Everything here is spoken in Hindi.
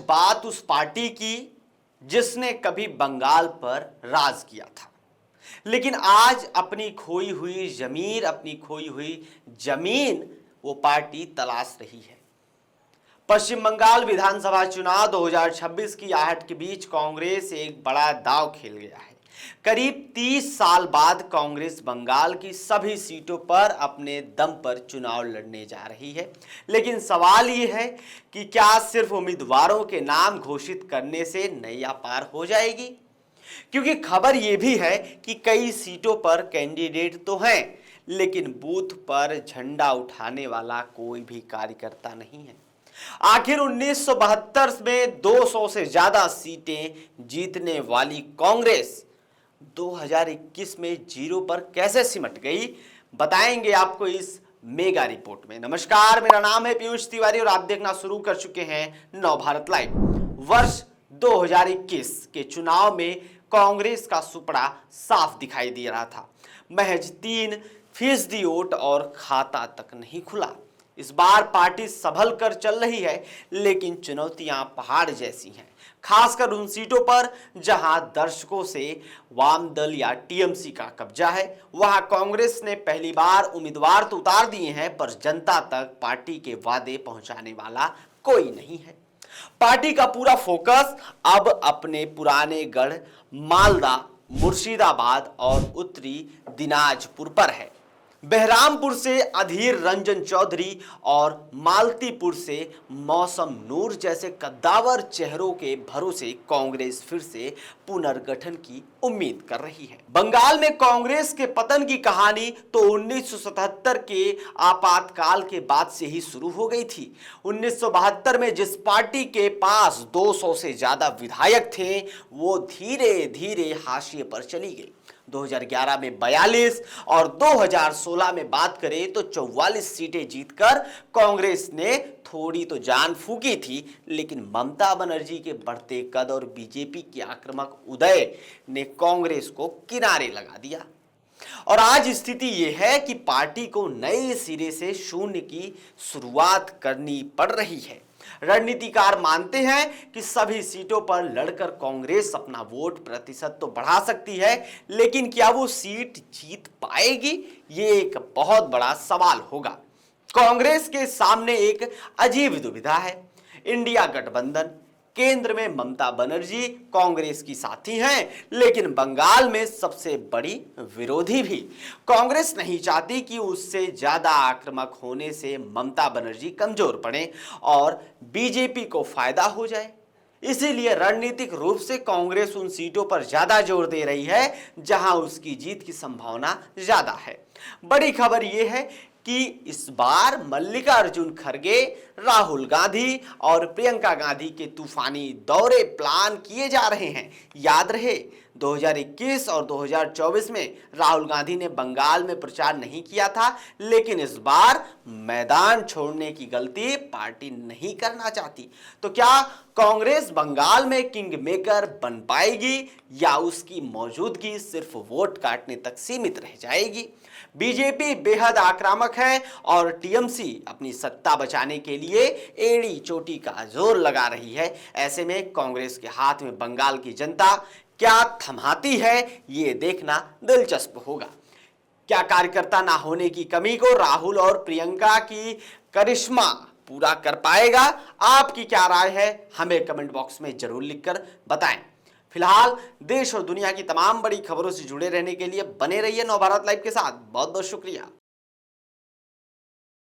बात उस पार्टी की जिसने कभी बंगाल पर राज किया था, लेकिन आज अपनी खोई हुई जमीर, अपनी खोई हुई जमीन वो पार्टी तलाश रही है। पश्चिम बंगाल विधानसभा चुनाव 2026 की आहट के बीच कांग्रेस एक बड़ा दांव खेल गया है। करीब 30 साल बाद कांग्रेस बंगाल की सभी सीटों पर अपने दम पर चुनाव लड़ने जा रही है। लेकिन सवाल ये है कि क्या सिर्फ उम्मीदवारों के नाम घोषित करने से नैया पार हो जाएगी? क्योंकि खबर यह भी है कि कई सीटों पर कैंडिडेट तो हैं, लेकिन बूथ पर झंडा उठाने वाला कोई भी कार्यकर्ता नहीं है। आखिर 1972 में 200 से ज्यादा सीटें जीतने वाली कांग्रेस 2021 में जीरो पर कैसे सिमट गई, बताएंगे आपको इस मेगा रिपोर्ट में। नमस्कार, मेरा नाम है पीयूष तिवारी और आप देखना शुरू कर चुके हैं नवभारत लाइव। वर्ष 2021 के चुनाव में कांग्रेस का सुपड़ा साफ दिखाई दे रहा था। महज 3% वोट और खाता तक नहीं खुला। इस बार पार्टी संभल कर चल रही है, लेकिन चुनौतियां पहाड़ जैसी हैं, खासकर उन सीटों पर जहां दर्शकों से वाम दल या टीएमसी का कब्जा है। वहां कांग्रेस ने पहली बार उम्मीदवार तो उतार दिए हैं, पर जनता तक पार्टी के वादे पहुंचाने वाला कोई नहीं है। पार्टी का पूरा फोकस अब अपने पुराने गढ़ मालदा, मुर्शिदाबाद और उत्तरी दिनाजपुर पर है। बहरामपुर से अधीर रंजन चौधरी और मालतीपुर से मौसम नूर जैसे कद्दावर चेहरों के भरोसे कांग्रेस फिर से पुनर्गठन की उम्मीद कर रही है। बंगाल में कांग्रेस के पतन की कहानी तो 1977 के आपातकाल के बाद से ही शुरू हो गई थी। 1972 में जिस पार्टी के पास 200 से ज्यादा विधायक थे, वो धीरे धीरे हाशिए पर चली गई। 2011 में 42 और 2016 में बात करें तो 44 सीटें जीतकर कांग्रेस ने थोड़ी तो जान फूकी थी, लेकिन ममता बनर्जी के बढ़ते कद और बीजेपी के आक्रामक उदय ने कांग्रेस को किनारे लगा दिया। और आज स्थिति यह है कि पार्टी को नए सिरे से शून्य की शुरुआत करनी पड़ रही है। रणनीतिकार मानते हैं कि सभी सीटों पर लड़कर कांग्रेस अपना वोट प्रतिशत तो बढ़ा सकती है, लेकिन क्या वो सीट जीत पाएगी, ये एक बहुत बड़ा सवाल होगा। कांग्रेस के सामने एक अजीब दुविधा है। इंडिया गठबंधन, केंद्र में ममता बनर्जी कांग्रेस की साथी हैं, लेकिन बंगाल में सबसे बड़ी विरोधी भी। कांग्रेस नहीं चाहती कि उससे ज्यादा आक्रामक होने से ममता बनर्जी कमजोर पड़े और बीजेपी को फायदा हो जाए। इसीलिए रणनीतिक रूप से कांग्रेस उन सीटों पर ज्यादा जोर दे रही है जहां उसकी जीत की संभावना ज्यादा है। बड़ी खबर यह है कि इस बार मल्लिकार्जुन खड़गे, राहुल गांधी और प्रियंका गांधी के तूफानी दौरे प्लान किए जा रहे हैं। याद रहे 2021 और 2024 में राहुल गांधी ने बंगाल में प्रचार नहीं किया था, लेकिन इस बार मैदान छोड़ने की गलती पार्टी नहीं करना चाहती। तो क्या कांग्रेस बंगाल में किंग मेकर बन पाएगी या उसकी मौजूदगी सिर्फ वोट काटने तक सीमित रह जाएगी? बीजेपी बेहद आक्रामक है और टीएमसी अपनी सत्ता बचाने के लिए एड़ी चोटी का जोर लगा रही है। ऐसे में कांग्रेस के हाथ में बंगाल की जनता क्या थमाती है, ये देखना दिलचस्प होगा। क्या कार्यकर्ता ना होने की कमी को राहुल और प्रियंका की करिश्मा पूरा कर पाएगा? आपकी क्या राय है, हमें कमेंट बॉक्स में जरूर लिखकर बताएं। फिलहाल देश और दुनिया की तमाम बड़ी खबरों से जुड़े रहने के लिए बने रहिए नवभारत लाइव के साथ। बहुत बहुत शुक्रिया।